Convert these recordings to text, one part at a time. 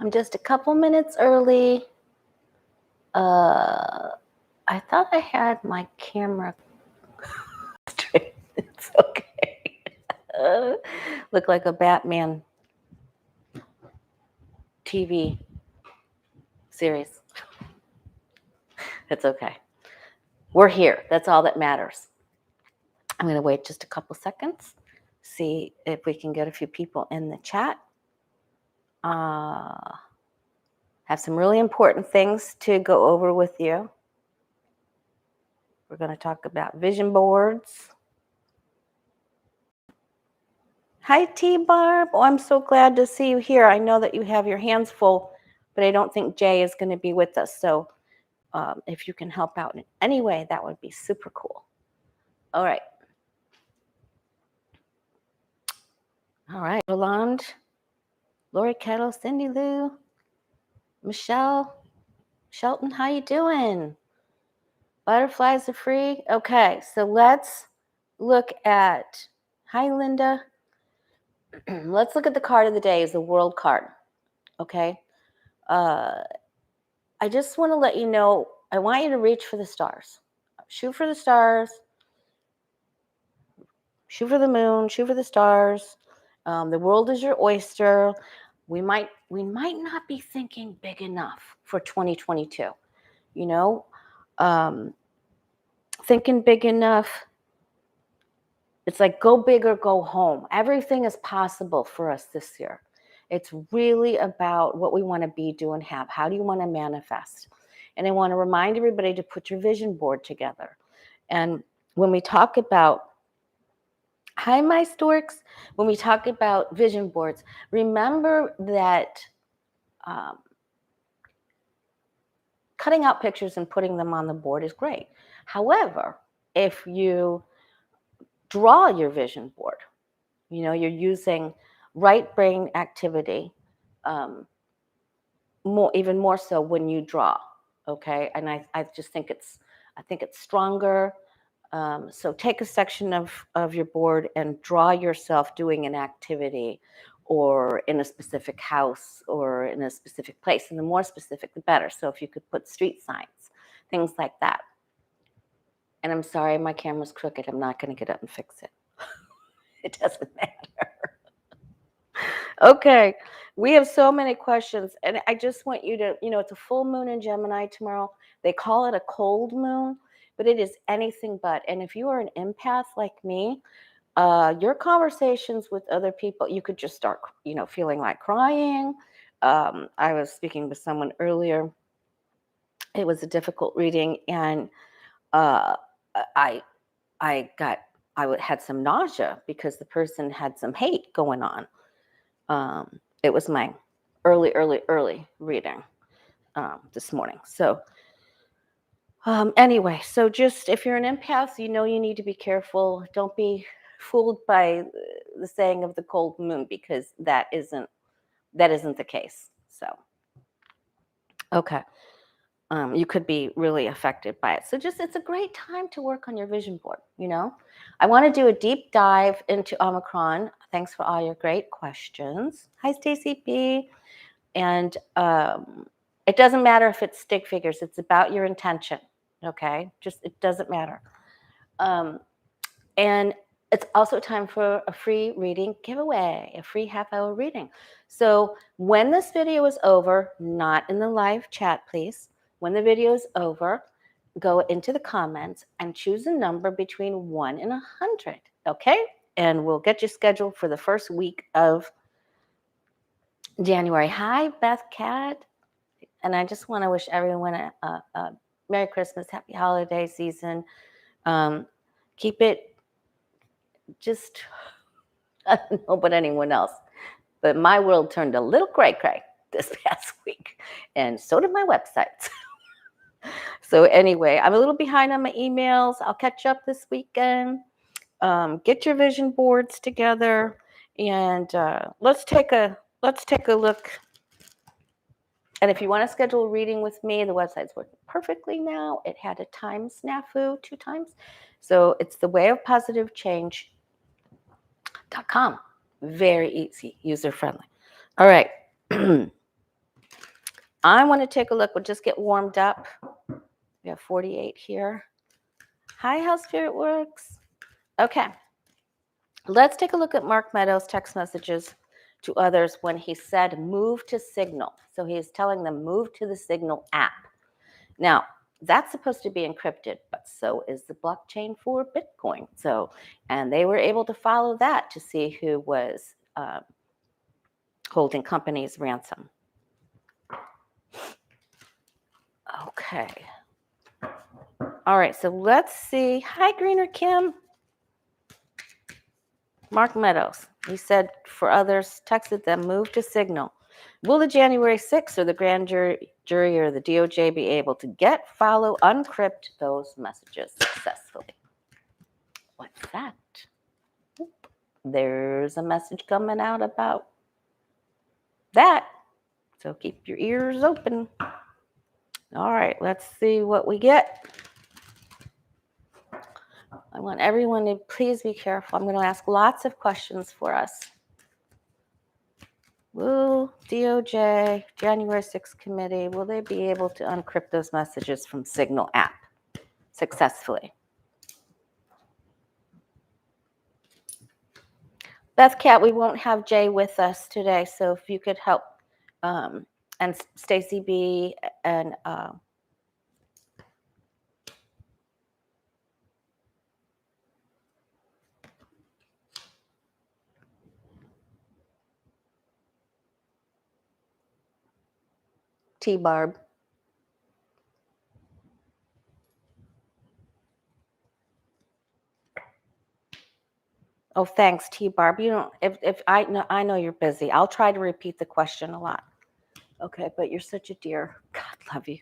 I'm just a couple minutes early. I thought I had my camera straight. It's okay. Look like a Batman TV series. It's okay. We're here. That's all that matters. I'm going to wait just a couple seconds, see if we can get a few people in the chat. Have some really important things to go over with you. We're going to talk about vision boards. Hi, T-Barb. Oh, I'm so glad to see you here. I know that you have your hands full, but I don't think Jay is going to be with us. So if you can help out in any way, that would be super cool. All right. All right. Roland, Lori Kettle, Cindy Lou, Michelle, Shelton, how you doing? Butterflies are free. Okay, so let's look at, hi, Linda. Let's look at the card of the day, is the world card. Okay. I just want to let you know, I want you to reach for the stars. Shoot for the stars. Shoot for the moon. Shoot for the stars. The world is your oyster. We might not be thinking big enough for 2022. You know, thinking big enough. It's like go big or go home. Everything is possible for us this year. It's really about what we want to be, do, and have. How do you want to manifest? And I want to remind everybody to put your vision board together. And when we talk about, hi, my storks, when we talk about vision boards, remember that cutting out pictures and putting them on the board is great. However, if you draw your vision board, you know, you're using right brain activity, even more so when you draw. Okay, and I just think it's stronger. So take a section of your board and draw yourself doing an activity, or in a specific house, or in a specific place. And the more specific, the better. So if you could put street signs, things like that. And I'm sorry, my camera's crooked. I'm not going to get up and fix it. It doesn't matter. Okay, we have so many questions, and I just want you to, it's a full moon in Gemini tomorrow. They call it a cold moon, but it is anything but. And if you are an empath like me, your conversations with other people, you could just start, feeling like crying. I was speaking with someone earlier. It was a difficult reading, and I had some nausea because the person had some hate going on. It was my early reading this morning. So anyway, so just if you're an empath, you need to be careful. Don't be fooled by the saying of the cold moon, because that isn't the case. So okay. You could be really affected by it. So it's a great time to work on your vision board. I want to do a deep dive into Omicron. Thanks for all your great questions. Hi, Stacy B. And it doesn't matter if it's stick figures. It's about your intention. Okay, it doesn't matter. And it's also time for a free reading giveaway, a free half-hour reading. So when this video is over, not in the live chat, please. When the video is over, go into the comments and choose a number between 1 and 100, okay? And we'll get you scheduled for the first week of January. Hi, Beth Cat. And I just want to wish everyone a Merry Christmas, Happy Holiday season. Keep it just, I don't know about anyone else, but my world turned a little cray-cray this past week. And so did my websites. So anyway, I'm a little behind on my emails. I'll catch up this weekend. Get your vision boards together, and let's take a look. And if you want to schedule a reading with me, the website's working perfectly now. It had a time snafu 2 times. So it's thewayofpositivechange.com. Very easy, user-friendly. All right. I want to take a look. We'll just get warmed up. We have 48 here. Hi, how Spirit works. Okay. Let's take a look at Mark Meadows' text messages to others when he said move to Signal. So he's telling them move to the Signal app. Now, that's supposed to be encrypted, but so is the blockchain for Bitcoin. So, and they were able to follow that to see who was holding companies ransom. Okay. All right, so let's see. Hi, Greener Kim. Mark Meadows. He said for others, texted them, move to Signal. Will the January 6th or the grand jury or the DOJ be able to get, follow, uncrypt those messages successfully? What's that? There's a message coming out about that. So keep your ears open. All right, let's see what we get. I want everyone to please be careful. I'm going to ask lots of questions for us. Will DOJ, January 6th committee, will they be able to uncrypt those messages from Signal app successfully? Beth Cat, we won't have Jay with us today, so if you could help, and Stacy B and T-Barb. Oh, thanks, T-Barb. You don't. If I know you're busy. I'll try to repeat the question a lot. Okay, but you're such a dear. God love you.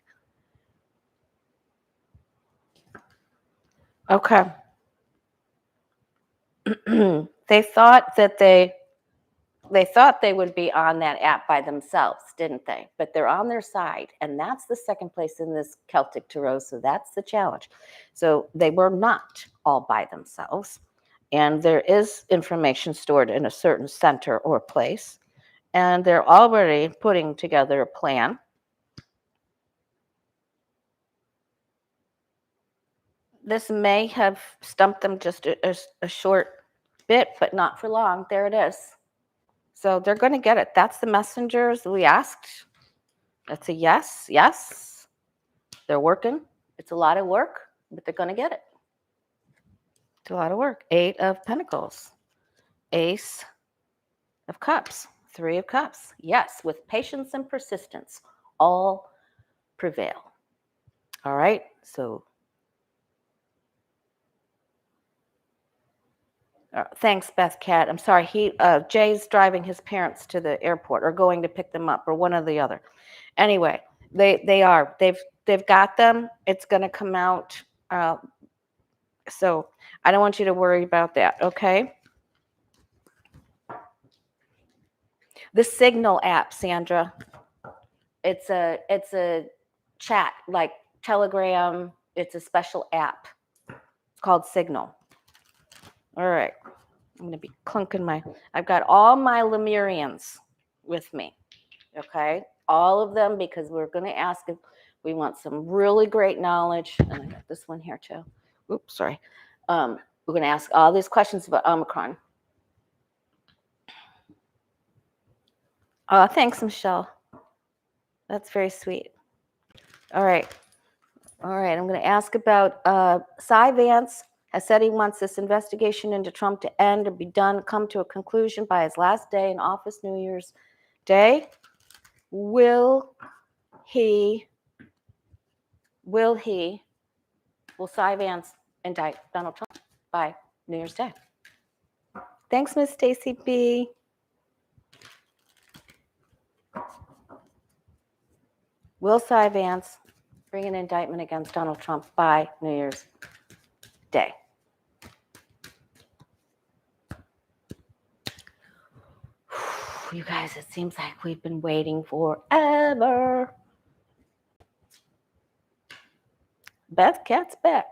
Okay. They thought that they thought they would be on that app by themselves, didn't they? But they're on their side, and that's the second place in this Celtic Tarot, so that's the challenge. So they were not all by themselves, and there is information stored in a certain center or place, and they're already putting together a plan. This may have stumped them just a short bit, but not for long. There it is. So they're going to get it. That's the messengers we asked. That's a yes, yes. They're working. It's a lot of work, but they're going to get it. It's a lot of work. 8 of Pentacles. Ace of Cups. 3 of Cups. Yes, with patience and persistence, all prevail. All right, so thanks, Beth Cat. I'm sorry. Jay's driving his parents to the airport or going to pick them up or one or the other. Anyway, they've got them. It's going to come out. So I don't want you to worry about that. Okay. The Signal app, Sandra. It's a chat like Telegram. It's a special app. It's called Signal. All right. I'm going to be clunking I've got all my Lemurians with me. Okay. All of them, because we're going to ask if we want some really great knowledge. And I got this one here too. Oops, sorry. We're going to ask all these questions about Omicron. Oh, thanks, Michelle. That's very sweet. All right. I'm going to ask about Cy Vance has said he wants this investigation into Trump to end or be done, come to a conclusion by his last day in office, New Year's Day. Will Cy Vance indict Donald Trump by New Year's Day? Thanks, Miss Stacy B. Will Cy Vance bring an indictment against Donald Trump by New Year's Day? You guys, it seems like we've been waiting forever. Beth Cat's back.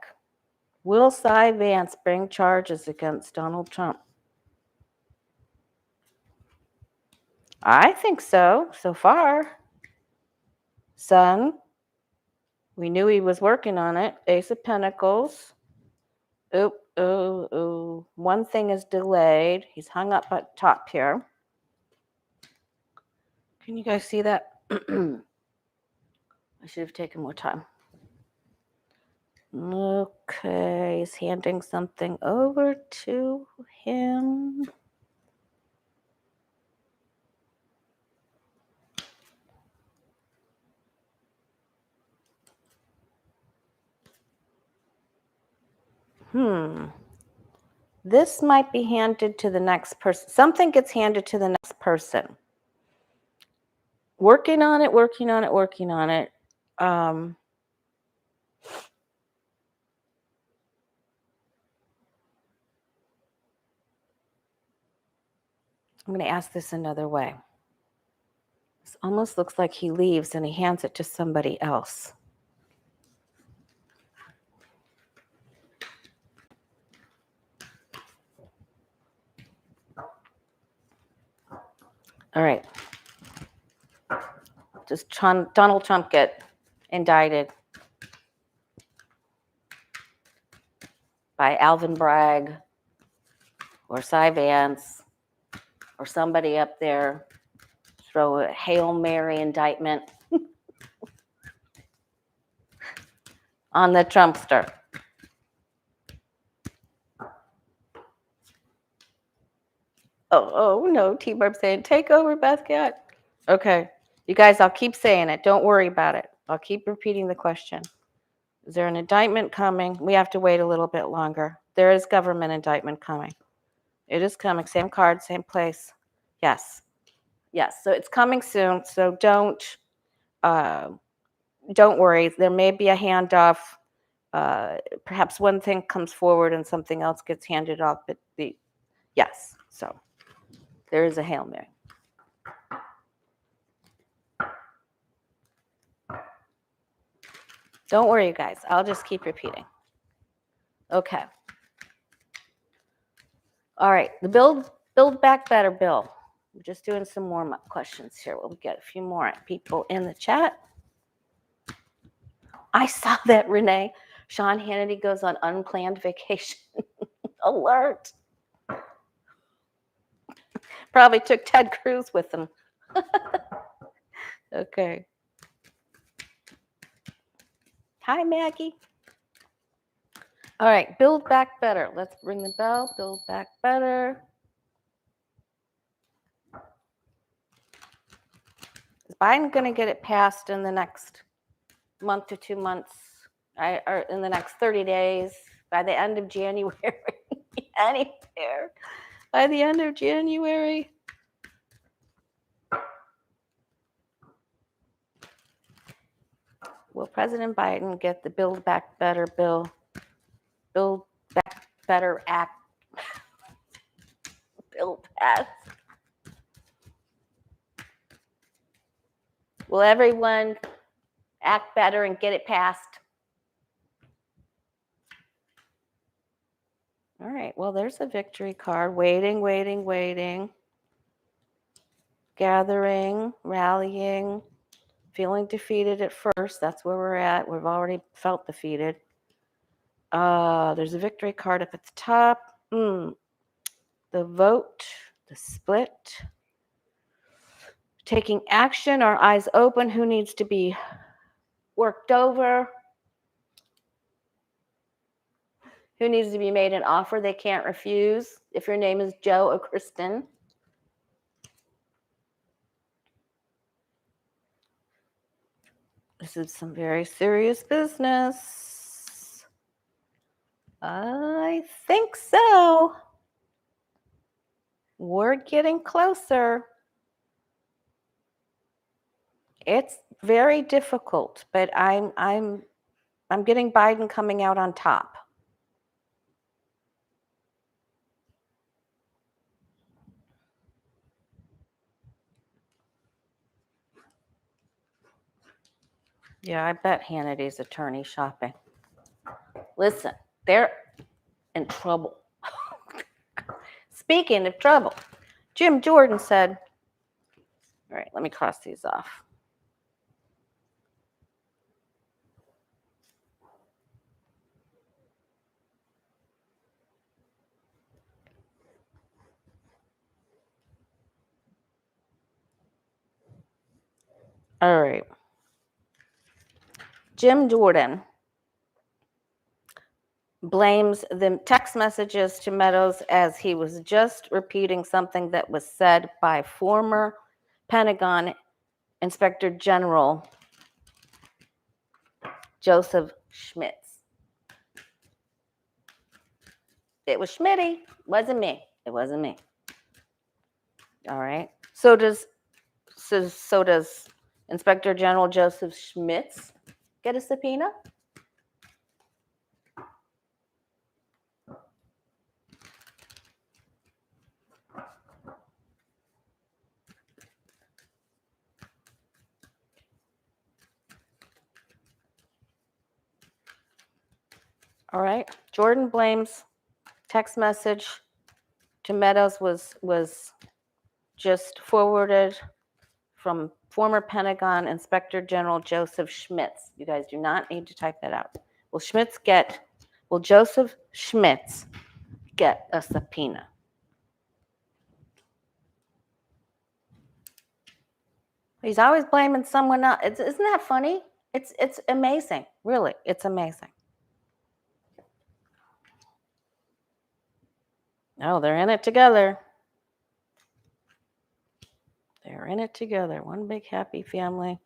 Will Cy Vance bring charges against Donald Trump? I think so far. Sun. We knew he was working on it. Ace of Pentacles. One thing is delayed. He's hung up at top here. Can you guys see that? I should have taken more time. Okay, he's handing something over to him. This might be handed to the next person. Something gets handed to the next person. Working on it. I'm going to ask this another way. This almost looks like he leaves and he hands it to somebody else. All right. Does Donald Trump get indicted by Alvin Bragg or Cy Vance or somebody up there? Throw a Hail Mary indictment on the Trumpster. Oh no, T-Barb saying, take over, Beth Cat. Okay, you guys, I'll keep saying it. Don't worry about it. I'll keep repeating the question. Is there an indictment coming? We have to wait a little bit longer. There is government indictment coming. It is coming. Same card, same place. Yes. So it's coming soon. So don't worry. There may be a handoff. Perhaps one thing comes forward and something else gets handed off. But yes. So there is a Hail Mary. Don't worry, you guys. I'll just keep repeating. Okay. All right. The Build Back Better bill. We're just doing some warm-up questions here. We'll get a few more people in the chat. I saw that, Renee. Sean Hannity goes on unplanned vacation. Alert. Probably took Ted Cruz with him. Okay. Hi, Maggie. All right, Build Back Better. Let's ring the bell. Build Back Better. Is Biden going to get it passed in the next month to 2 months, or in the next 30 days, by the end of January? Anywhere. By the end of January. Will President Biden get the Build Back Better bill? Build Back Better Act bill passed? Will everyone act better and get it passed? All right, well, there's a victory card. Waiting. Gathering, rallying, feeling defeated at first. That's where we're at. We've already felt defeated. There's a victory card up at the top. The vote, the split. Taking action, our eyes open. Who needs to be worked over? Who needs to be made an offer they can't refuse? If your name is Joe or Kristen. This is some very serious business. I think so. We're getting closer. It's very difficult, but I'm getting Biden coming out on top. Yeah, I bet Hannity's attorney shopping. Listen, they're in trouble. Speaking of trouble, Jim Jordan said, all right, let me cross these off. All right. Jim Jordan blames the text messages to Meadows as he was just repeating something that was said by former Pentagon Inspector General Joseph Schmitz. It was Schmitty. Wasn't me. It wasn't me. All right. So does Inspector General Joseph Schmitz get a subpoena? All right. Jordan blames text message to Meadows was just forwarded from former Pentagon Inspector General Joseph Schmitz. You guys do not need to type that out. Will Joseph Schmitz get a subpoena? He's always blaming someone else. Isn't that funny? It's amazing. Really, it's amazing. Oh, they're in it together. They're in it together. One big happy family.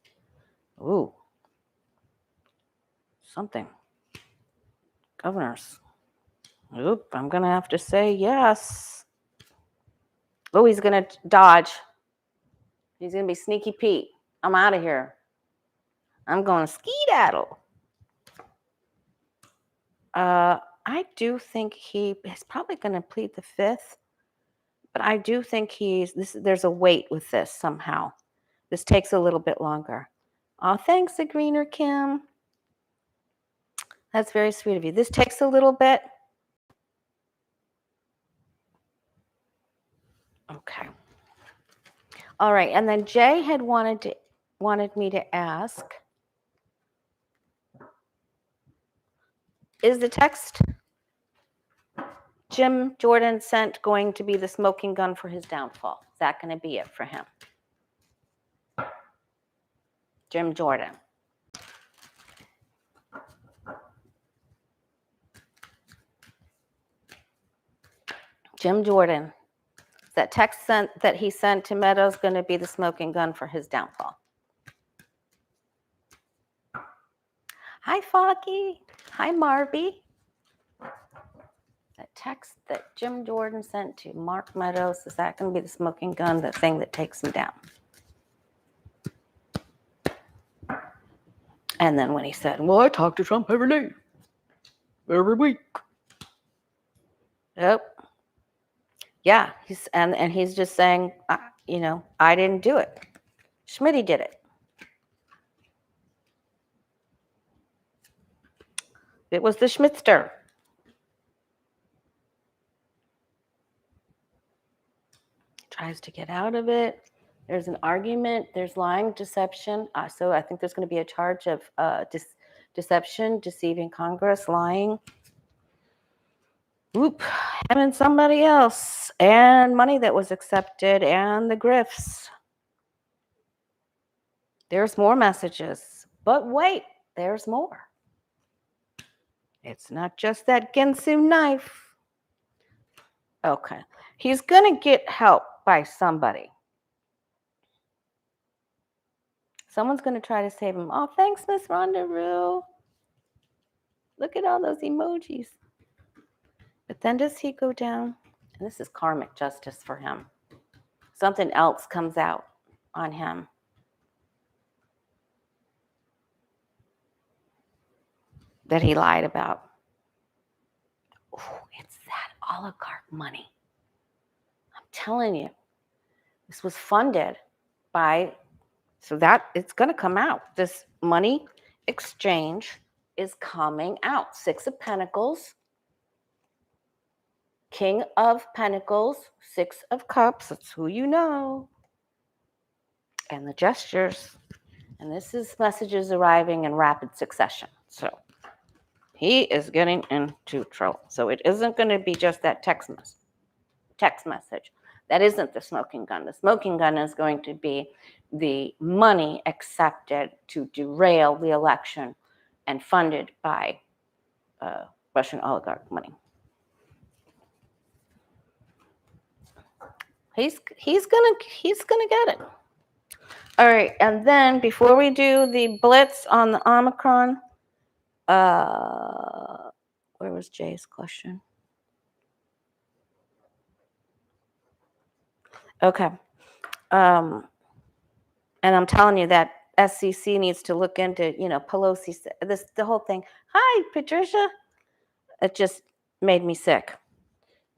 Ooh. Something. Governors. Oop, I'm going to have to say yes. Oh, he's going to dodge. He's going to be sneaky Pete. I'm out of here. I'm going to skedaddle. I do think he's probably going to plead the fifth, but I do think there's a weight with this somehow. This takes a little bit longer. Oh, thanks, the greener Kim. That's very sweet of you. This takes a little bit. Okay. All right, and then Jay had wanted me to ask, is the text Jim Jordan sent going to be the smoking gun for his downfall? Is that going to be it for him? Jim Jordan. Jim Jordan. Is that text that he sent to Meadows going to be the smoking gun for his downfall? Hi, Foggy. Hi, Marby. That text that Jim Jordan sent to Mark Meadows, is that going to be the smoking gun, the thing that takes him down? And then when he said, well, I talk to Trump every day, every week. Yep. Yeah, he's just saying, I didn't do it. Schmitty did it. It was the Schmitzster. Tries to get out of it. There's an argument. There's lying, deception. So I think there's going to be a charge of deception, deceiving Congress, lying. Him and somebody else, and money that was accepted, and the grifts. There's more messages, but wait, there's more. It's not just that Ginsu knife. Okay, he's gonna get help by somebody. Someone's gonna try to save him. Oh, thanks, Miss Rondaroo. Look at all those emojis. But then does he go down? And this is karmic justice for him. Something else comes out on him. That he lied about. Oh, it's that oligarch money. I'm telling you, this was funded by, so that it's going to come out. This money exchange is coming out. Six of Pentacles, King of Pentacles, Six of Cups. That's who you know. And the gestures. And this is messages arriving in rapid succession. So he is getting into trouble. So it isn't going to be just that text message. That isn't the smoking gun. The smoking gun is going to be the money accepted to derail the election and funded by Russian oligarch money. He's gonna get it. All right, and then before we do the blitz on the Omicron, where was Jay's question? Okay. And I'm telling you that SCC needs to look into, Pelosi, the whole thing. Hi, Patricia. It just made me sick.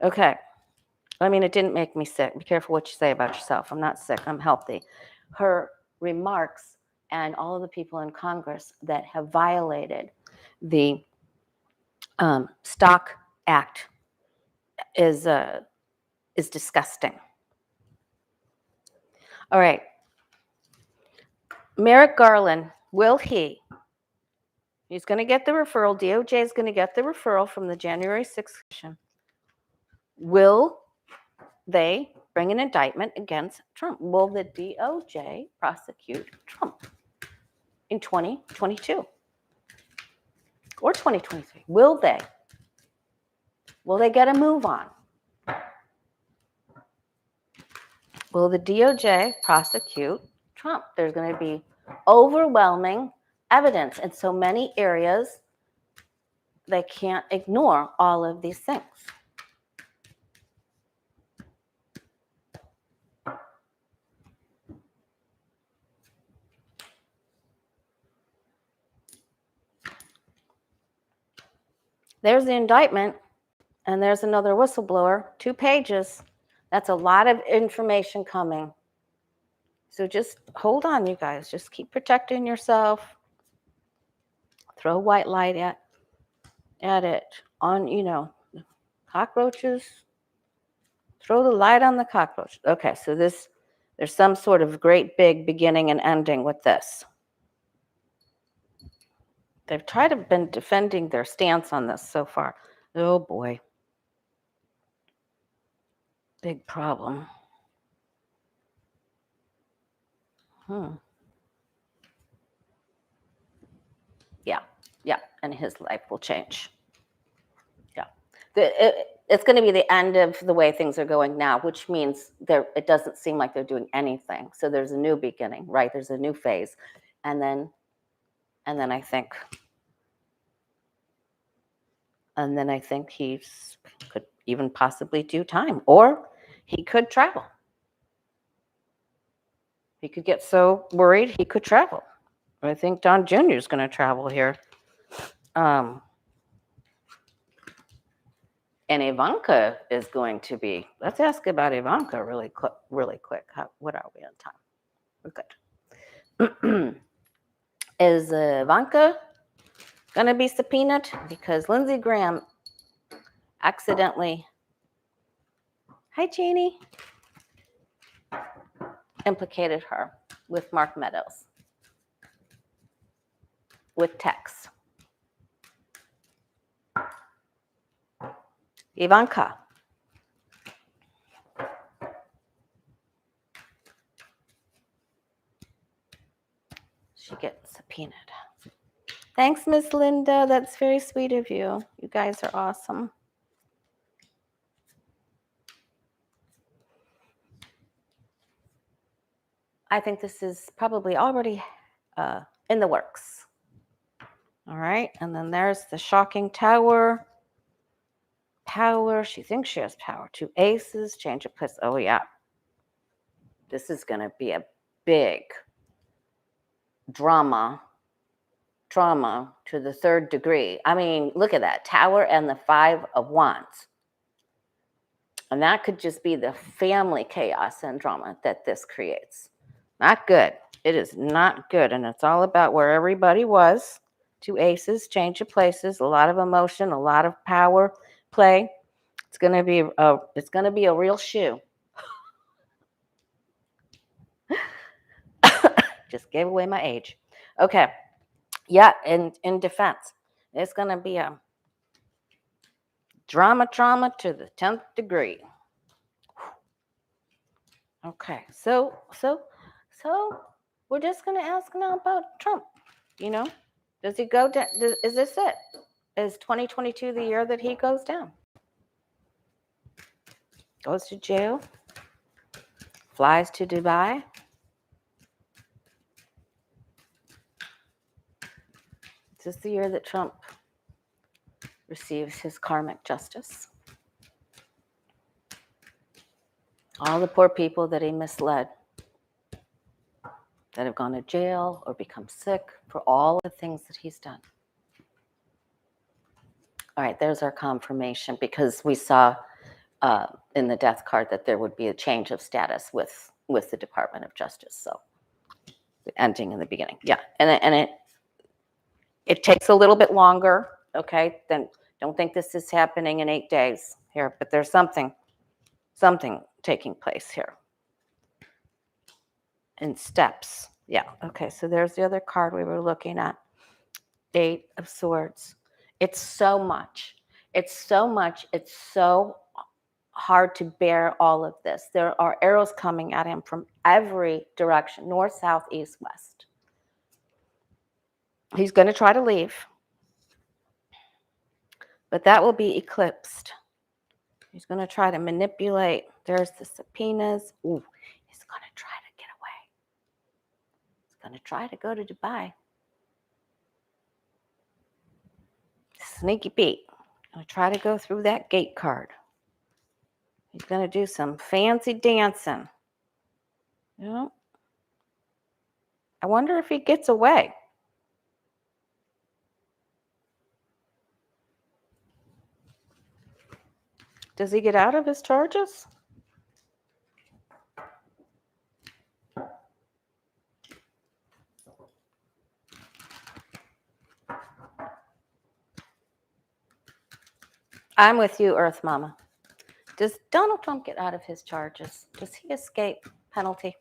Okay. I mean, it didn't make me sick. Be careful what you say about yourself. I'm not sick. I'm healthy. Her remarks and all of the people in Congress that have violated the Stock Act is disgusting. All right. Merrick Garland, he's going to get the referral. DOJ is going to get the referral from the January 6th session. Will they bring an indictment against Trump? Will the DOJ prosecute Trump in 2022 or 2023? Will they? Will they get a move on? Will the DOJ prosecute Trump? There's going to be overwhelming evidence in so many areas. They can't ignore all of these things. There's the indictment, and there's another whistleblower, 2 pages. That's a lot of information coming. So just hold on, you guys. Just keep protecting yourself. Throw white light at it on, cockroaches. Throw the light on the cockroach. Okay, so there's some sort of great big beginning and ending with this. They've been defending their stance on this so far. Oh boy. Big problem. Yeah, and his life will change. Yeah. It's going to be the end of the way things are going now, which means it doesn't seem like they're doing anything. So there's a new beginning, right? There's a new phase. And then I think he could even possibly do time, or he could travel. He could get so worried he could travel. I think Don Jr. is going to travel here. And Ivanka is going to be. Let's ask about Ivanka really quick. What are we on time? We're good. Is Ivanka going to be subpoenaed? Because Lindsey Graham accidentally, hi Janie, implicated her with Mark Meadows, with texts. Ivanka. She gets subpoenaed. Thanks, Miss Linda. That's very sweet of you. You guys are awesome. I think this is probably already in the works. All right. And then there's the shocking tower. Power. She thinks she has power. 2 aces. Change of place. Oh, yeah. This is going to be a big drama to the 3rd degree. I mean, look at that. Tower and the 5 of Wands. And that could just be the family chaos and drama that this creates. Not good. It is not good. And it's all about where everybody was. 2 aces, change of places, a lot of emotion, a lot of power play. It's going to be a real shoe. Just gave away my age. Okay. Yeah, in defense. It's going to be a drama to the 10th degree. Okay, so we're just going to ask now about Trump. Does he go down? Is this it? Is 2022 the year that he goes down? Goes to jail? Flies to Dubai? Is this the year that Trump receives his karmic justice? All the poor people that he misled, that have gone to jail or become sick for all the things that he's done. All right, there's our confirmation, because we saw in the death card that there would be a change of status with the Department of Justice. So the ending in the beginning. Yeah, and it takes a little bit longer, okay? Then don't think this is happening in 8 days here, but there's something taking place here in steps. Yeah, okay, so there's the other card we were looking at. 8 of Swords. It's so much. It's so hard to bear all of this. There are arrows coming at him from every direction, north, south, east, west. He's going to try to leave, but that will be eclipsed. He's going to try to manipulate. There's the subpoenas. Ooh, he's going to try to get away. He's going to try to go to Dubai. Sneaky Pete. Going to try to go through that gate card. He's going to do some fancy dancing. I wonder if he gets away. Does he get out of his charges? I'm with you, Earth Mama. Does Donald Trump get out of his charges? Does he escape penalty?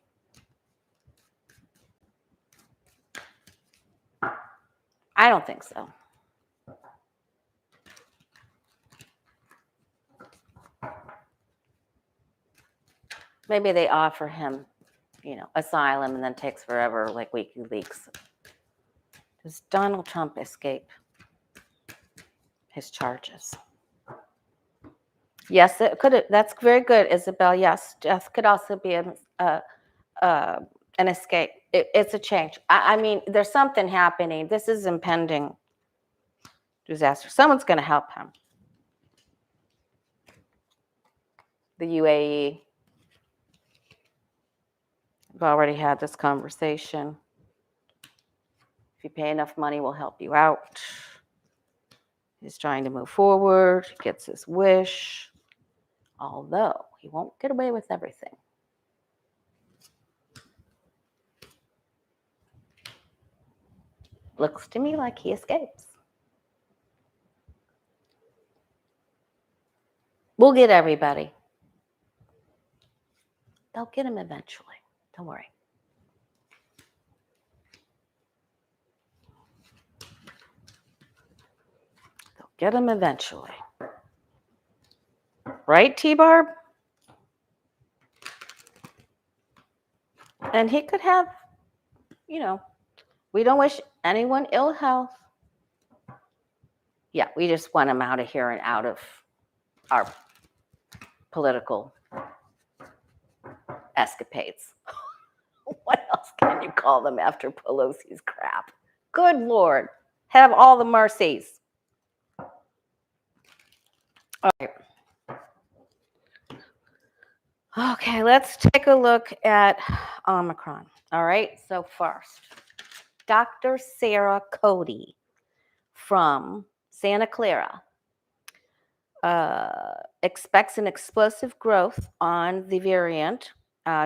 I don't think so. Maybe they offer him, asylum, and then takes forever, like WikiLeaks. Does Donald Trump escape his charges? Yes, it could. That's very good, Isabel. Yes, death could also be an escape. It's a change. I mean, there's something happening. This is impending disaster. Someone's going to help him. The UAE. We've already had this conversation. If you pay enough money, we'll help you out. He's trying to move forward, gets his wish, although he won't get away with everything. Looks to me like he escapes. We'll get everybody. They'll get him eventually. Don't worry. They'll get him eventually. Right, T-Barb? And he could have, we don't wish anyone ill health. Yeah, we just want him out of here and out of our political escapades. What else can you call them after Pelosi's crap? Good Lord. Have all the mercies. All right. Okay, let's take a look at Omicron. All right, so first, Dr. Sarah Cody from Santa Clara expects an explosive growth on the variant,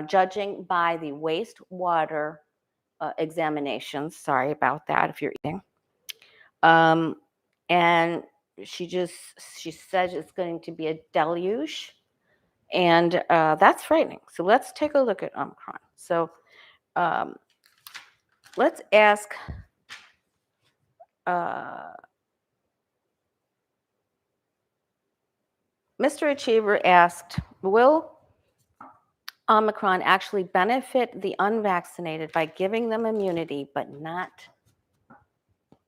judging by the wastewater examinations. Sorry about that if you're eating. And she says it's going to be a deluge, and that's frightening. So let's take a look at Omicron. So let's ask Mr. Achiever asked, will Omicron actually benefit the unvaccinated by giving them immunity, but not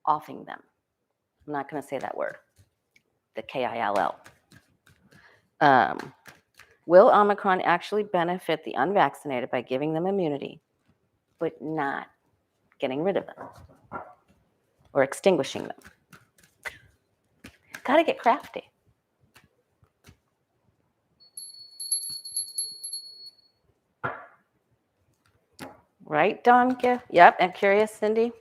offing them? I'm not going to say that word, the KILL. Will Omicron actually benefit the unvaccinated by giving them immunity, but not getting rid of them or extinguishing them? Got to get crafty. Right, Dawn? Yep, and curious, Cindy?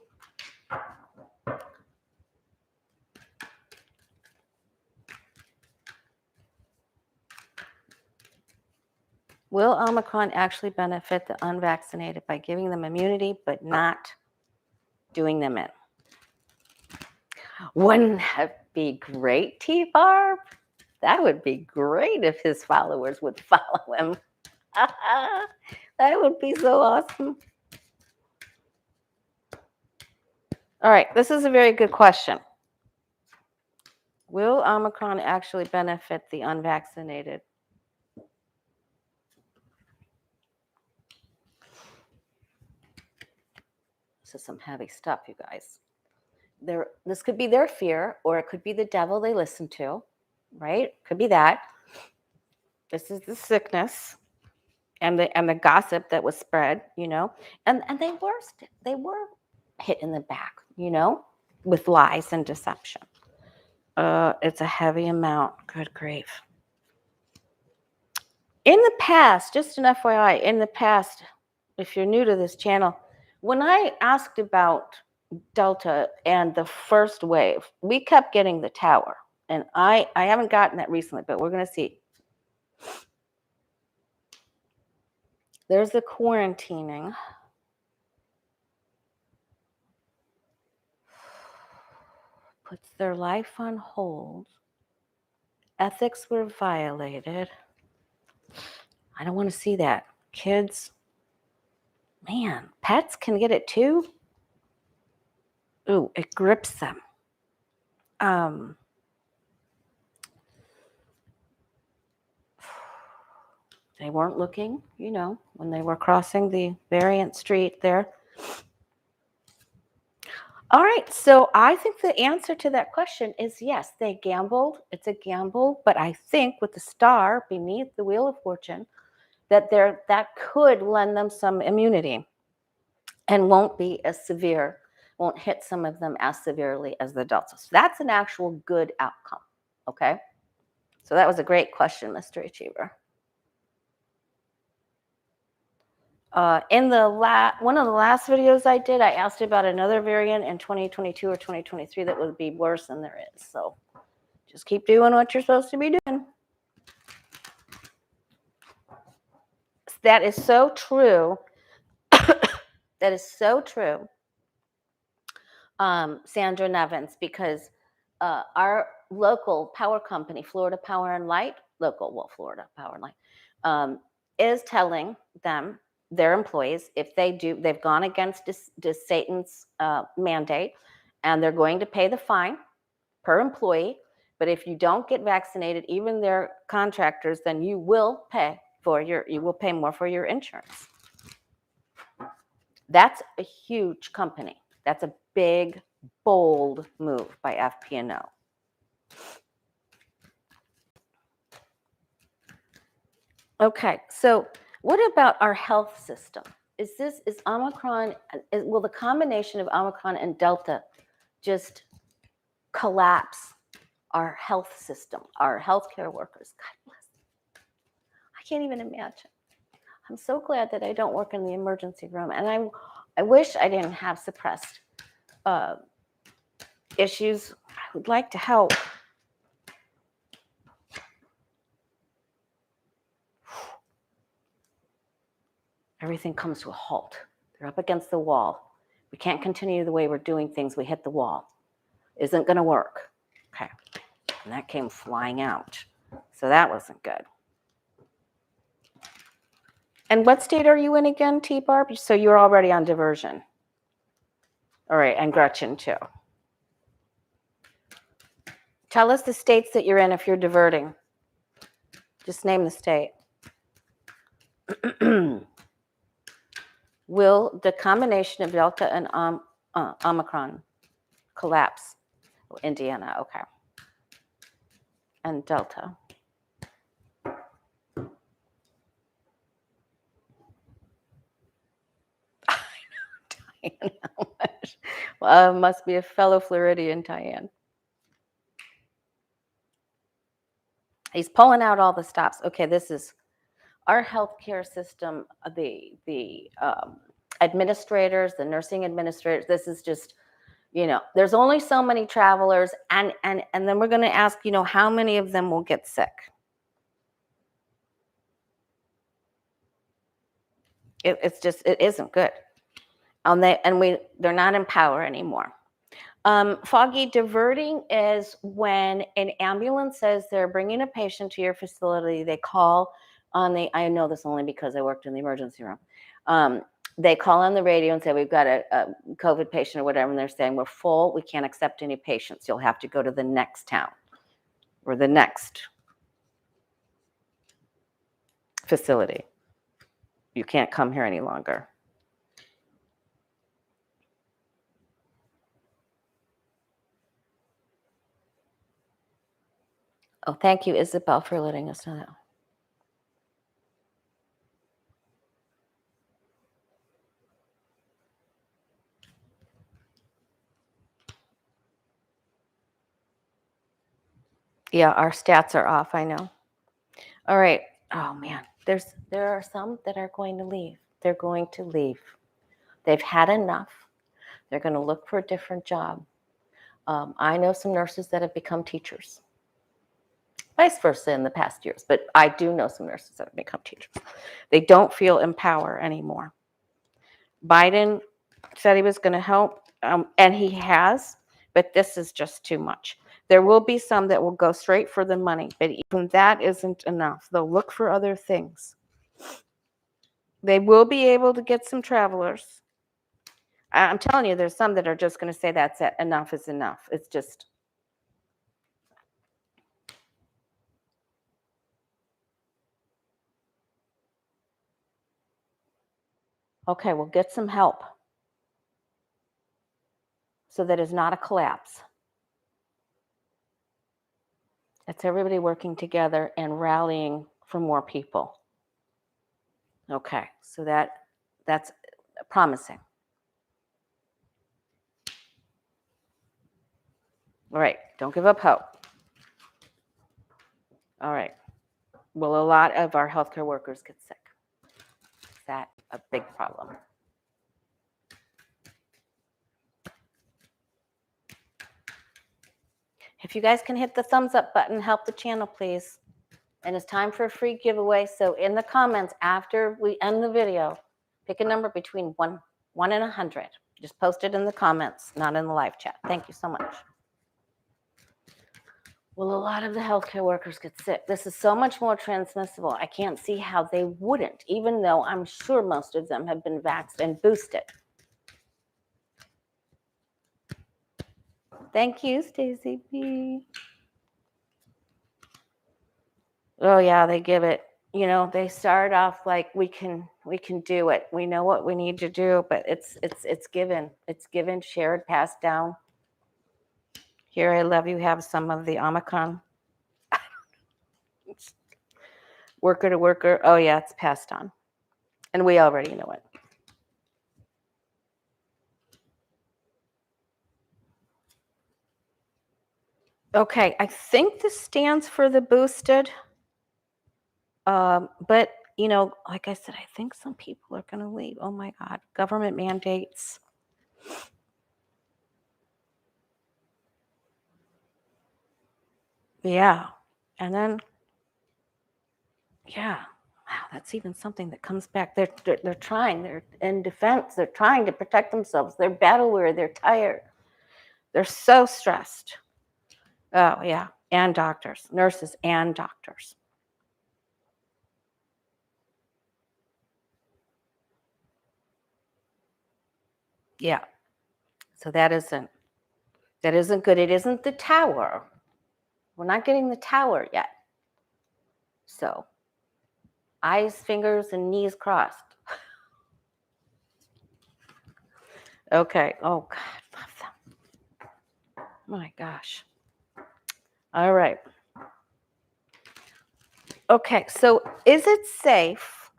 Will Omicron actually benefit the unvaccinated by giving them immunity, but not doing them in? Wouldn't that be great, T-Barb? That would be great if his followers would follow him. That would be so awesome. All right, this is a very good question. Will Omicron actually benefit the unvaccinated? This is some heavy stuff, you guys. This could be their fear, or it could be the devil they listen to, right? Could be that. This is the sickness and the gossip that was spread, and they were hit in the back, with lies and deception. It's a heavy amount. Good grief. In the past, just an FYI, in the past, if you're new to this channel, when I asked about Delta and the first wave, we kept getting the tower. And I haven't gotten that recently, but we're going to see. There's the quarantining. Puts their life on hold. Ethics were violated. I don't want to see that. Kids, man, pets can get it too. Ooh, it grips them. They weren't looking, when they were crossing the Variant Street there. All right, so I think the answer to that question is yes, they gambled. It's a gamble, but I think with the star beneath the Wheel of Fortune, that could lend them some immunity and won't be as severe, won't hit some of them as severely as the Delta. So that's an actual good outcome, okay? So that was a great question, Mr. Achiever. In one of the last videos I did, I asked about another variant in 2022 or 2023 that would be worse than there is. So just keep doing what you're supposed to be doing. That is so true. That is so true, Sandra Nevins, because our local power company, Florida Power and Light, Florida Power and Light, is telling them, their employees, if they've gone against Satan's mandate, and they're going to pay the fine per employee. But if you don't get vaccinated, even their contractors, then you will pay more for your insurance. That's a huge company. That's a big, bold move by FP&O. Okay, so what about our health system? Will the combination of Omicron and Delta just collapse our health system, our healthcare workers? God bless them. I can't even imagine. I'm so glad that I don't work in the emergency room, and I wish I didn't have suppressed issues. I would like to help. Everything comes to a halt. They're up against the wall. We can't continue the way we're doing things. We hit the wall. Isn't going to work. Okay. And that came flying out. So that wasn't good. And what state are you in again, T-Barb? So you're already on diversion. All right, and Gretchen too. Tell us the states that you're in if you're diverting. Just name the state. Will the combination of Delta and Omicron collapse? Oh, Indiana, okay. And Delta. Well, must be a fellow Floridian, Diane. He's pulling out all the stops. Okay, this is our healthcare system, the administrators, the nursing administrators. This is just, there's only so mmany travelers, and then we're going to ask, how many of them will get sick. It isn't good. They're not in power anymore. Foggy diverting is when an ambulance says they're bringing a patient to your facility. They call on I know this only because I worked in the emergency room. They call on the radio and say, we've got a COVID patient or whatever, and they're saying, we're full, we can't accept any patients. You'll have to go to the next town or the next facility. You can't come here any longer. Oh, thank you, Isabel, for letting us know that. Yeah, our stats are off, I know. All right. Oh, man. There are some that are going to leave. They're going to leave. They've had enough. They're going to look for a different job. I know some nurses that have become teachers. Vice versa in the past years, but I do know some nurses that have become teachers. They don't feel in power anymore. Biden said he was going to help, and he has, but this is just too much. There will be some that will go straight for the money, but even that isn't enough. They'll look for other things. They will be able to get some travelers. I'm telling you, there's some that are just going to say that's it. Enough is enough. It's just. Okay, we'll get some help so that it's not a collapse. It's everybody working together and rallying for more people. Okay, so that's promising. All right, don't give up hope. All right. Will a lot of our healthcare workers get sick? Is that a big problem? If you guys can hit the thumbs up button, help the channel, please. And it's time for a free giveaway. So in the comments after we end the video, pick a number between 1 and 100. Just post it in the comments, not in the live chat. Thank you so much. Will a lot of the healthcare workers get sick? This is so much more transmissible. I can't see how they wouldn't, even though I'm sure most of them have been vaxxed and boosted. Thank you, Stacy B. Oh yeah, they give it. They start off like we can do it. We know what we need to do, but it's given. It's given, shared, passed down. Here, I love you. Have some of the Omicron. Worker to worker. Oh yeah, it's passed on, and we already know it. Okay, I think this stands for the boosted. But like I said, I think some people are going to leave. Oh my God, government mandates. Yeah, and then yeah, wow, that's even something that comes back. They're trying. They're in defense. They're trying to protect themselves. They're battle weary. They're tired. They're so stressed. Oh yeah, and doctors, nurses, and doctors. Yeah. So that isn't good. It isn't the tower. We're not getting the tower yet. So Eyes, fingers, and knees crossed. Okay. Oh, God. Love them. My gosh. All right. Okay. So is it safe?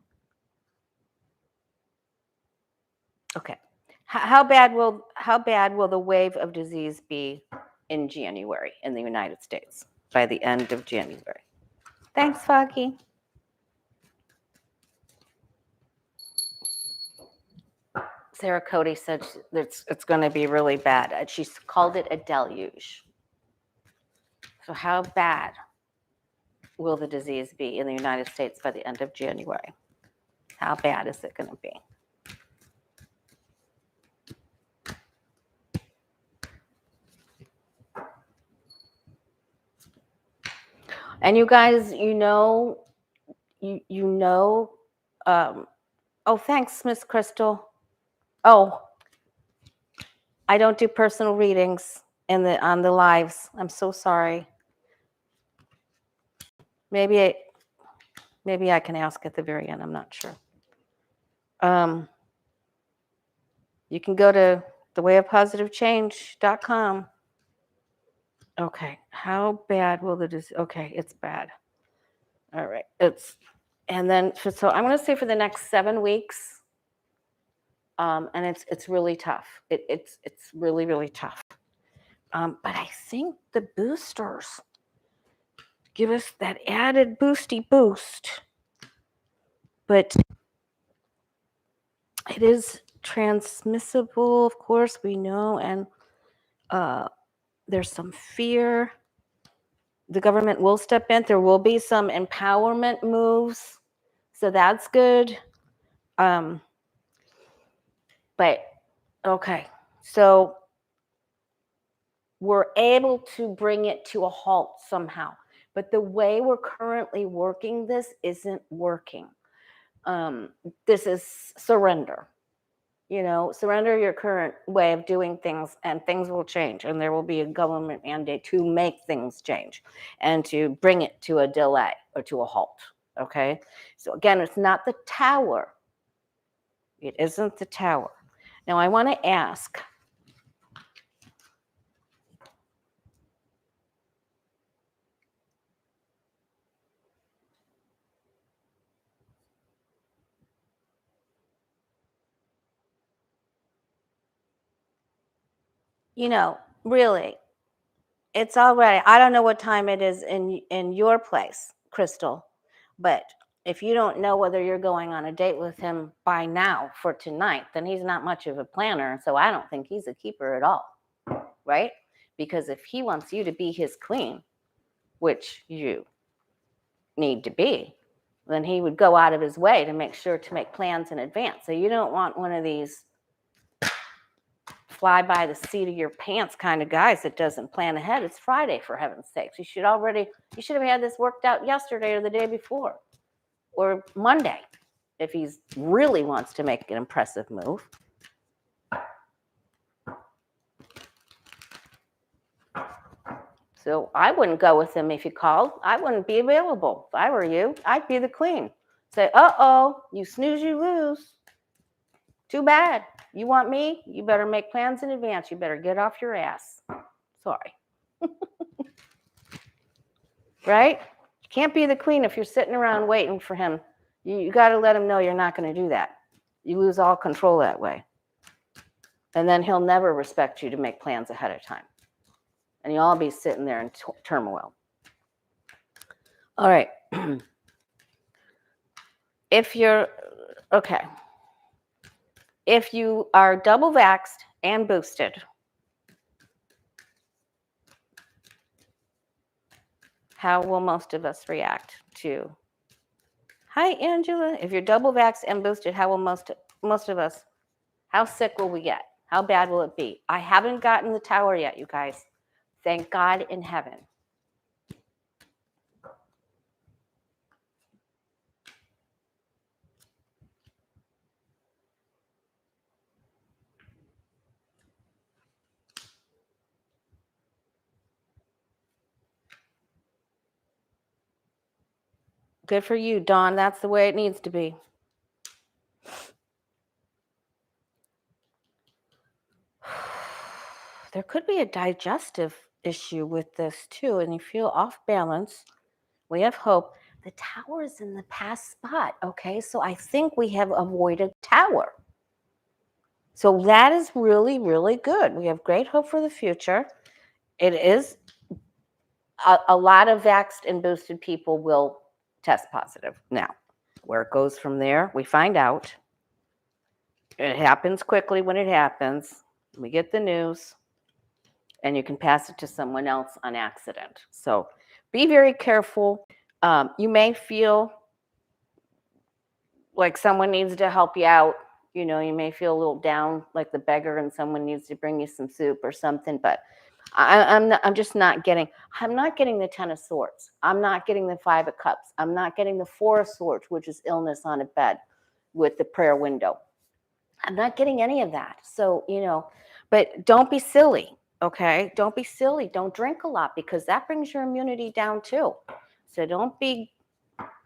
Okay. How bad will the wave of disease be in January in the United States by the end of January? Thanks, Foggy. Sarah Cody said it's going to be really bad. She called it a deluge. So how bad will the disease be in the United States by the end of January? How bad is it going to be? And you guys, oh, thanks, Miss Crystal. Oh, I don't do personal readings on the lives. I'm so sorry. Maybe I can ask at the very end. I'm not sure. You can go to thewayofpositivechange.com. Okay, how bad will the disease? Okay, it's bad. All right, and then so I'm going to say for the next 7 weeks, and it's really tough. It's really, really tough. But I think the boosters give us that added boosty boost. But it is transmissible, of course, we know, and there's some fear. The government will step in. There will be some empowerment moves, so that's good. But okay, so we're able to bring it to a halt somehow. But the way we're currently working this isn't working. This is surrender. Surrender your current way of doing things, and things will change, and there will be a government mandate to make things change and to bring it to a delay or to a halt. Okay, so again, it's not the tower. It isn't the tower. Now I want to ask, really, it's already, I don't know what time it is in your place, Crystal, but if you don't know whether you're going on a date with him by now for tonight, then he's not much of a planner. So I don't think he's a keeper at all, right? Because if he wants you to be his queen, which you need to be, then he would go out of his way to make sure to make plans in advance. So you don't want one of these fly by the seat of your pants kind of guys that doesn't plan ahead. It's Friday, for heaven's sakes. You should have had this worked out yesterday or the day before or Monday if he really wants to make an impressive move. So I wouldn't go with him if he called. I wouldn't be available. If I were you, I'd be the queen. Say, uh-oh, you snooze, you lose. Too bad. You want me? You better make plans in advance. You better get off your ass. Sorry. Right? You can't be the queen if you're sitting around waiting for him. You got to let him know you're not going to do that. You lose all control that way. And then he'll never respect you to make plans ahead of time. And you'll all be sitting there in turmoil. All right. If you are double vaxxed and boosted, how will most of us react to? Hi, Angela. If you're double vaxxed and boosted, how will most of us, how sick will we get? How bad will it be? I haven't gotten the tower yet, you guys. Thank God in heaven. Good for you, Dawn. That's the way it needs to be. There could be a digestive issue with this too, and you feel off balance. We have hope. The tower is in the past spot, okay? So I think we have avoided tower. So that is really, really good. We have great hope for the future. It is a lot of vaxxed and boosted people will test positive. Now, where it goes from there, we find out. It happens quickly when it happens. We get the news, and you can pass it to someone else on accident. So be very careful. You may feel like someone needs to help you out. You know, you may feel a little down, like the beggar, and someone needs to bring you some soup or something. But I'm just not getting. I'm not getting the Ten of Swords. I'm not getting the Five of Cups. I'm not getting the Four of Swords, which is illness on a bed with the prayer window. I'm not getting any of that. So, you know, but don't be silly, okay? Don't be silly. Don't drink a lot because that brings your immunity down too. So don't be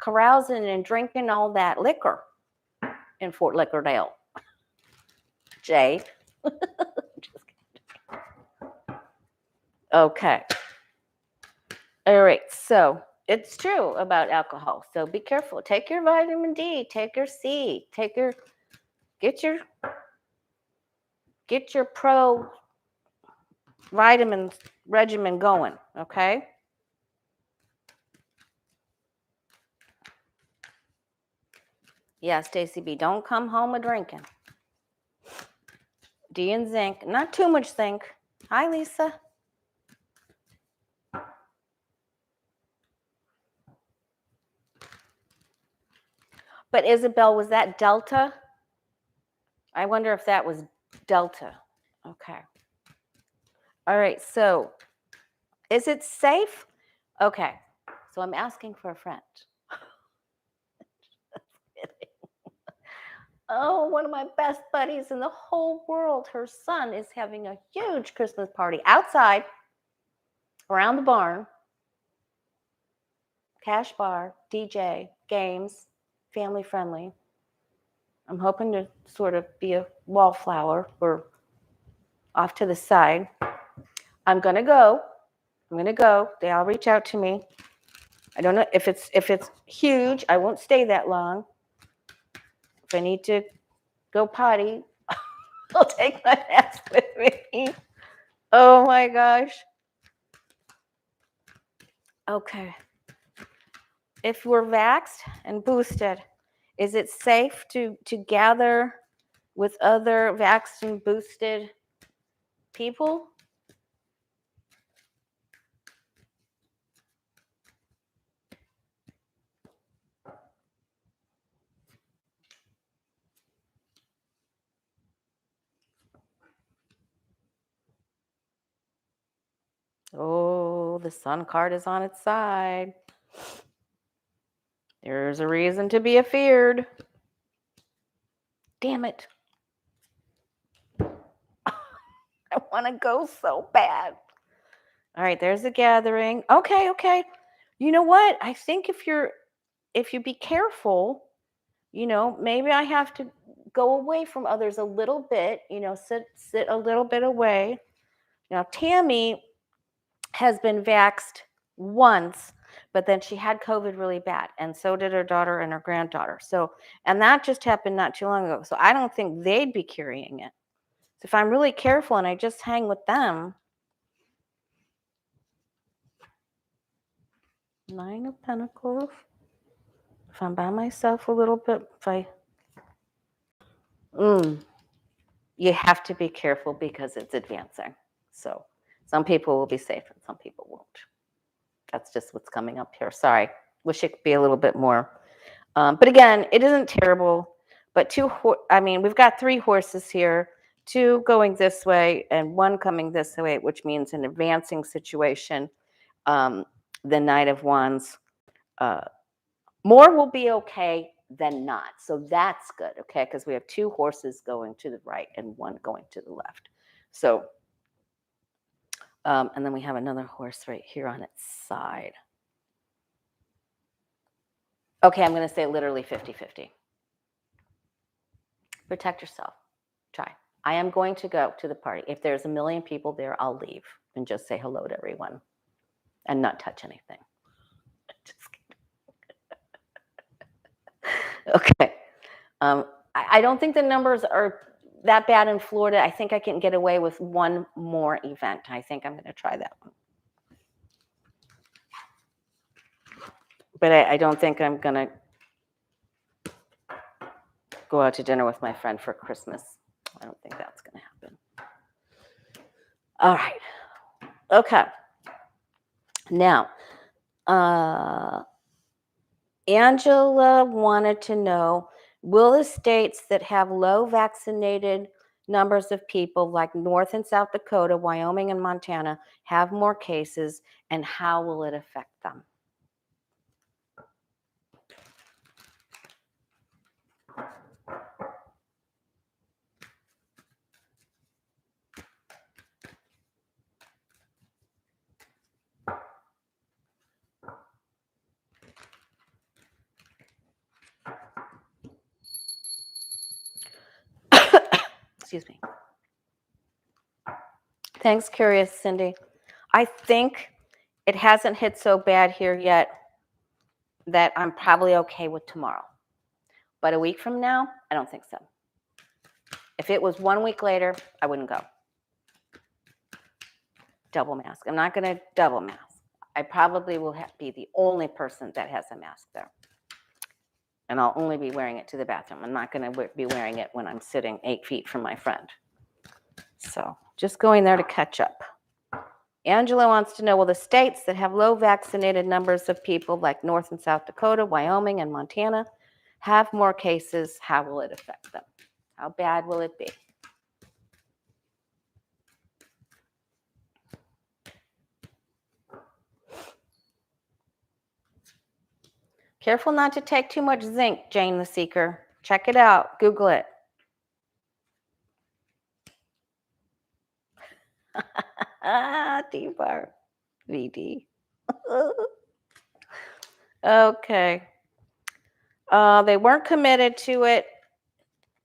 carousing and drinking all that liquor in Fort Lickerdale. Jay. Okay. All right. So it's true about alcohol. So be careful. Take your vitamin D. Take your C. Get your pro vitamin regimen going. Okay. Yeah, Stacy B. Don't come home with drinking. D and zinc. Not too much zinc. Hi, Lisa. But Isabel, was that Delta? I wonder if that was Delta. Okay. All right. So is it safe? Okay. So I'm asking for a friend. Oh, one of my best buddies in the whole world, her son is having a huge Christmas party outside around the barn. Cash bar, DJ, games, family friendly. I'm hoping to sort of be a wallflower or off to the side. I'm gonna go. They all reach out to me. I don't know if it's huge. I won't stay that long. If I need to go potty, I'll take my mask with me. Oh my gosh. Okay. If we're vaxxed and boosted, is it safe to gather with other vaxxed and boosted people? Oh, the sun card is on its side. There's a reason to be afeared. Damn it. I want to go so bad. All right, there's a gathering. Okay. You know what? I think if you be careful, you know, maybe I have to go away from others a little bit, you know, sit a little bit away. Now, Tammy has been vaxxed once, but then she had COVID really bad, and so did her daughter and her granddaughter. So, and that just happened not too long ago. So I don't think they'd be carrying it. So if I'm really careful and I just hang with them, Nine of Pentacles. If I'm by myself a little bit, you have to be careful because it's advancing. So some people will be safe and some people won't. That's just what's coming up here. Sorry. Wish it could be a little bit more. But again, it isn't terrible. But we've got 3 horses here, 2 going this way and 1 coming this way, which means an advancing situation. The Knight of Wands. More will be okay than not. So that's good, okay? Because we have 2 horses going to the right and 1 going to the left. So, and then we have another horse right here on its side. Okay, I'm going to say literally 50-50. Protect yourself. Try. I am going to go to the party. If there's 1 million people there, I'll leave and just say hello to everyone and not touch anything. Just kidding. Okay. I don't think the numbers are that bad in Florida. I think I can get away with one more event. I think I'm going to try that one. But I don't think I'm going to go out to dinner with my friend for Christmas. I don't think that's going to happen. All right. Okay. Now, Angela wanted to know, will the states that have low vaccinated numbers of people like North and South Dakota, Wyoming, and Montana have more cases, and how will it affect them? Excuse me. Thanks, Curious Cindy. I think it hasn't hit so bad here yet that I'm probably okay with tomorrow. But a week from now, I don't think so. If it was 1 week later, I wouldn't go. Double mask. I'm not going to double mask. I probably will be the only person that has a mask there. And I'll only be wearing it to the bathroom. I'm not going to be wearing it when I'm sitting 8 feet from my friend. So just going there to catch up. Angela wants to know, will the states that have low vaccinated numbers of people like North and South Dakota, Wyoming, and Montana have more cases? How will it affect them? How bad will it be? Careful not to take too much zinc, Jane the Seeker. Check it out. Google it. D-bar. VD. Okay. They weren't committed to it.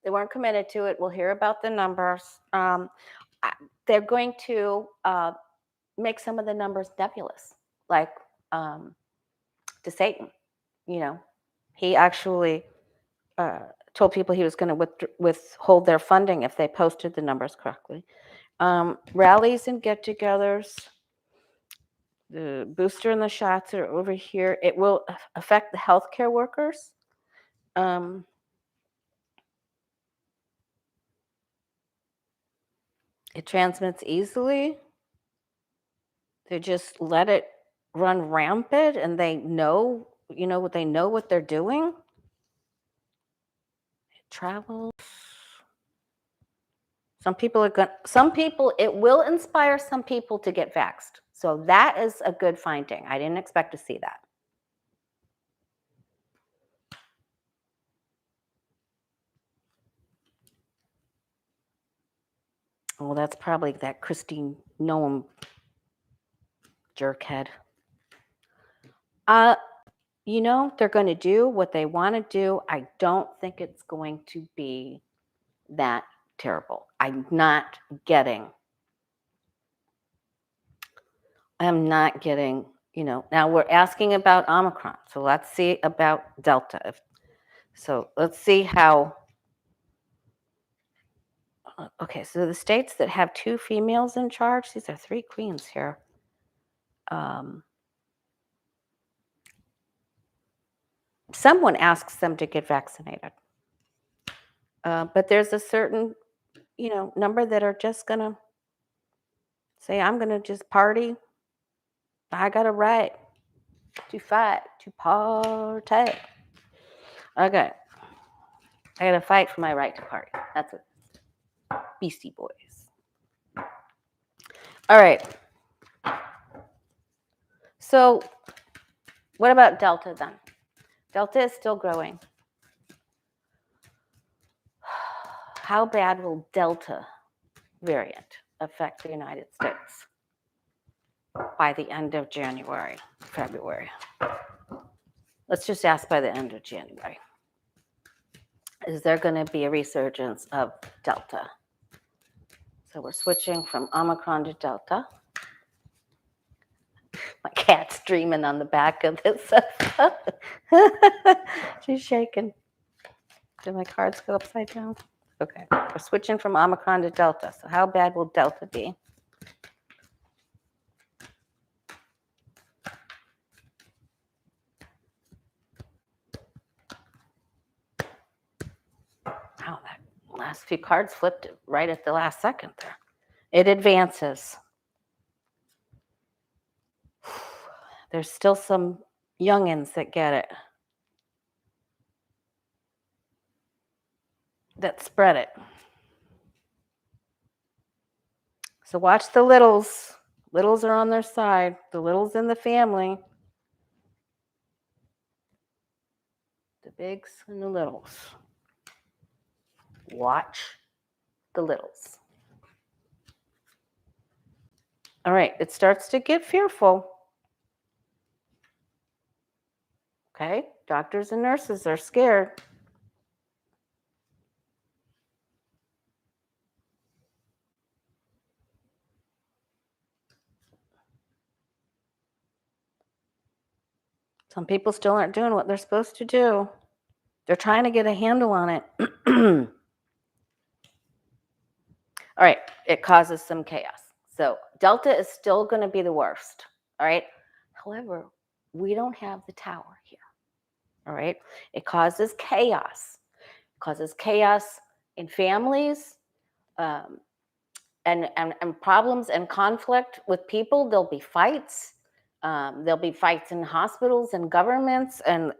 We'll hear about the numbers. They're going to make some of the numbers nebulous, like to Satan. You know, he actually told people he was going to withhold their funding if they posted the numbers correctly. Rallies and get-togethers. The booster and the shots are over here. It will affect the healthcare workers. It transmits easily. They just let it run rampant, and they know, they know what they're doing. It travels. It will inspire some people to get vaxxed. So that is a good finding. I didn't expect to see that. Well, that's probably that Christine Noem jerkhead. They're going to do what they want to do. I don't think it's going to be that terrible. I'm not getting, now we're asking about Omicron. So let's see about Delta. Let's see how, okay, so the states that have 2 females in charge, these are 3 queens here. Someone asks them to get vaccinated. But there's a certain, number that are just going to say, I'm going to just party. I got a right to fight, to party. Okay. I got to fight for my right to party. That's what Beastie Boys. All right. So what about Delta then? Delta is still growing. How bad will Delta variant affect the United States by the end of January, February? let's just ask by the end of January. Is there going to be a resurgence of Delta? So we're switching from Omicron to Delta. My cat's dreaming on the back of this. She's shaking. Did my cards go upside down? Okay, we're switching from Omicron to Delta. So how bad will Delta be? Wow, that last few cards flipped right at the last second there. It advances. There's still some youngins that get it, that spread it. So watch the littles. Littles are on their side. The littles in the family. The bigs and the littles. Watch the littles. All right, it starts to get fearful. Okay, doctors and nurses are scared. Some people still aren't doing what they're supposed to do. They're trying to get a handle on it. All right, it causes some chaos. So Delta is still going to be the worst. All right. However, we don't have the tower here. All right. It causes chaos. It causes chaos in families and problems and conflict with people. There'll be fights. There'll be fights in hospitals and governments and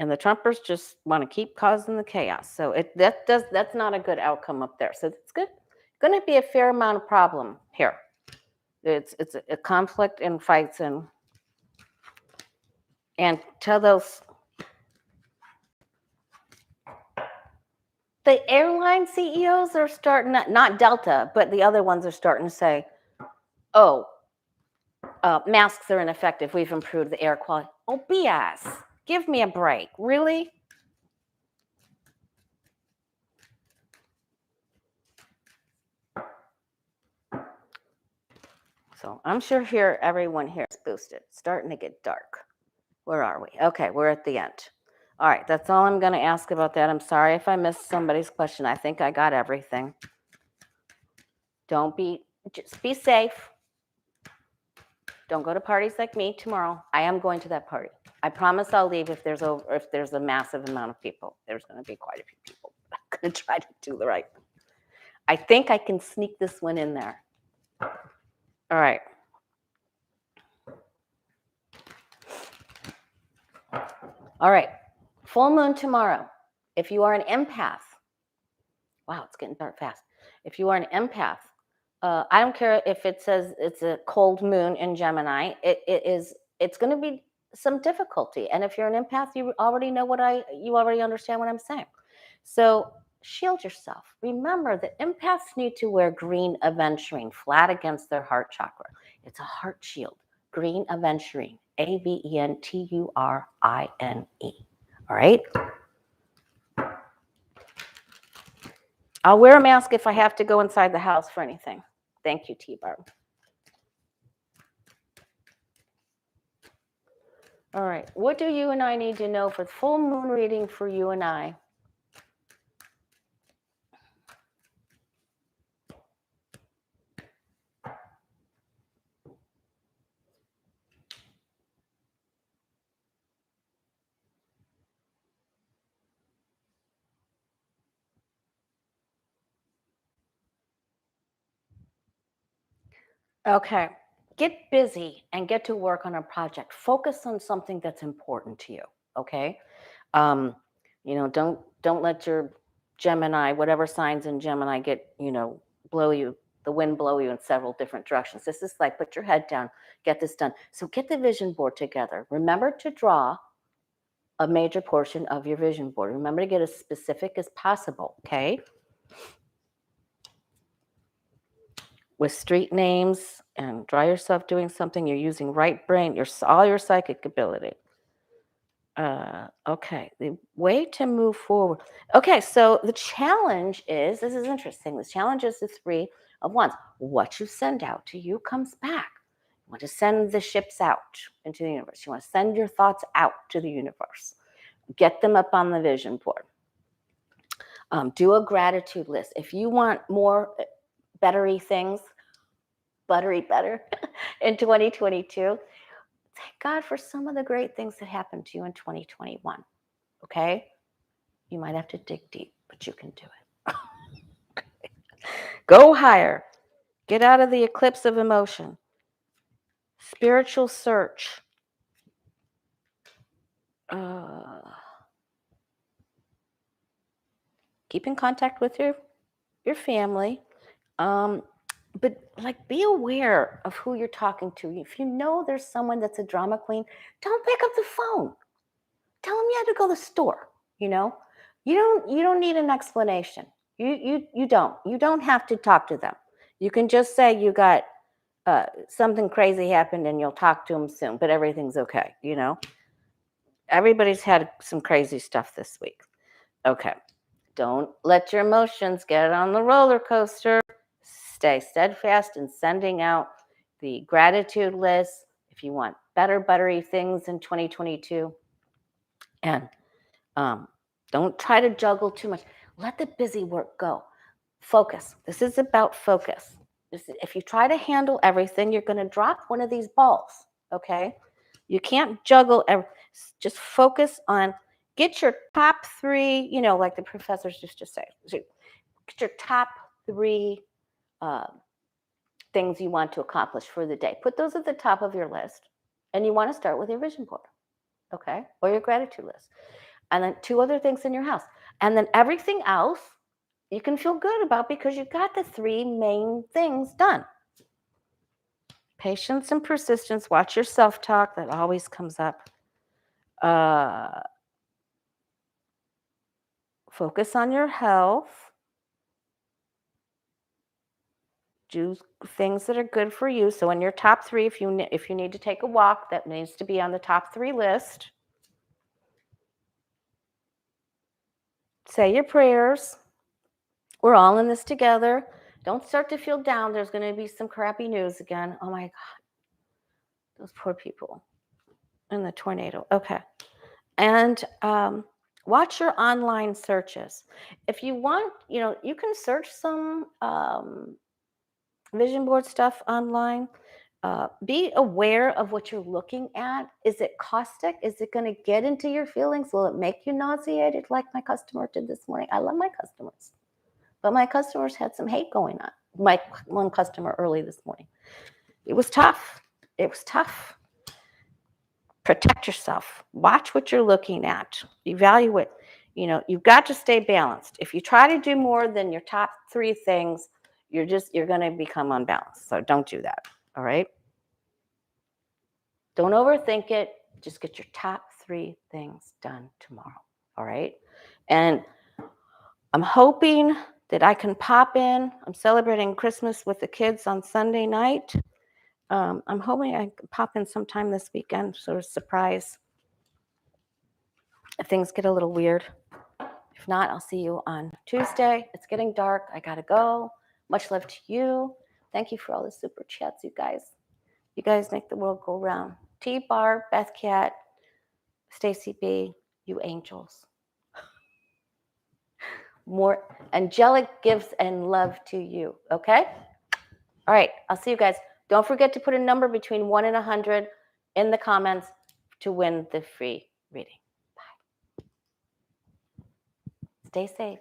the Trumpers just want to keep causing the chaos. So that's not a good outcome up there. So it's good. Going to be a fair amount of problem here. It's a conflict and fights and tell those the airline CEOs are starting not Delta, but the other ones are starting to say, "Oh, masks are ineffective. We've improved the air quality." Oh, BS. Give me a break. Really? So I'm sure here everyone here is boosted. It's starting to get dark. Where are we? Okay, we're at the end. All right, that's all I'm going to ask about that. I'm sorry if I missed somebody's question. I think I got everything. Just be safe. Don't go to parties like me tomorrow. I am going to that party. I promise I'll leave if there's a massive amount of people. There's going to be quite a few people. I'm going to try to do the right thing. I think I can sneak this one in there. All right. All right. Full moon tomorrow. If you are an empath, wow, it's getting dark fast. If you are an empath, I don't care if it says it's a cold moon in Gemini. It's going to be some difficulty. And if you're an empath, you already understand what I'm saying. So shield yourself. Remember that empaths need to wear green aventurine flat against their heart chakra. It's a heart shield. Green aventurine. AVENTURINE. All right. I'll wear a mask if I have to go inside the house for anything. Thank you, T-Barb. All right. What do you and I need to know for the full moon reading for you and I? Okay. Get busy and get to work on a project. Focus on something that's important to you. Okay. Don't let your Gemini, whatever signs in Gemini, get the wind blow you in several different directions. This is like, put your head down, get this done. So get the vision board together. Remember to draw a major portion of your vision board. Remember to get as specific as possible. Okay. with street names and draw yourself doing something. You're using right brain, all your psychic ability. Okay, the way to move forward. Okay, so the challenge is, this is interesting. The challenge is the 3 of Wands. What you send out to you comes back. You want to send the ships out into the universe. You want to send your thoughts out to the universe. Get them up on the vision board. Do a gratitude list. If you want more bettery things, buttery better in 2022, thank God for some of the great things that happened to you in 2021. Okay? You might have to dig deep, but you can do it. Go higher. Get out of the eclipse of emotion. Spiritual search. Keep in contact with your family. But like, be aware of who you're talking to. If you know there's someone that's a drama queen, don't pick up the phone. Tell them you had to go to the store. You don't need an explanation. You don't have to talk to them. You can just say you got something crazy happened and you'll talk to them soon, but everything's okay. Everybody's had some crazy stuff this week. Okay. Don't let your emotions get on the roller coaster. Stay steadfast in sending out the gratitude list if you want better, buttery things in 2022. And don't try to juggle too much. Let the busy work go. Focus. This is about focus. If you try to handle everything, you're going to drop one of these balls, okay? You can't juggle. Just focus on, get your top 3, like the professors used to say. Get your top 3 things you want to accomplish for the day. Put those at the top of your list. And you want to start with your vision board, okay? Or your gratitude list. And then 2 other things in your house. And then everything else you can feel good about because you got the 3 main things done. Patience and persistence. Watch your self-talk. That always comes up. Focus on your health. Do things that are good for you. So in your top 3, if you need to take a walk, that needs to be on the top 3 list. Say your prayers. We're all in this together. Don't start to feel down. There's going to be some crappy news again. Oh my God. Those poor people in the tornado. Okay. And watch your online searches. If you want, you can search some vision board stuff online. Be aware of what you're looking at. Is it caustic? Is it going to get into your feelings? Will it make you nauseated like my customer did this morning? I love my customers. But my customers had some hate going on. My one customer early this morning. It was tough. Protect yourself. Watch what you're looking at. Evaluate. You've got to stay balanced. If you try to do more than your top 3 things, you're going to become unbalanced. So don't do that. All right? Don't overthink it. Just get your top 3 things done tomorrow. All right? And I'm hoping that I can pop in. I'm celebrating Christmas with the kids on Sunday night. I'm hoping I can pop in sometime this weekend, sort of surprise. If things get a little weird. If not, I'll see you on Tuesday. It's getting dark. I gotta go. Much love to you. Thank you for all the super chats, you guys. You guys make the world go round. T-Bar, Beth Cat, Stacy B, you angels. More angelic gifts and love to you, okay? All right, I'll see you guys. Don't forget to put a number between 1 and 100 in the comments to win the free reading. Bye. Stay safe.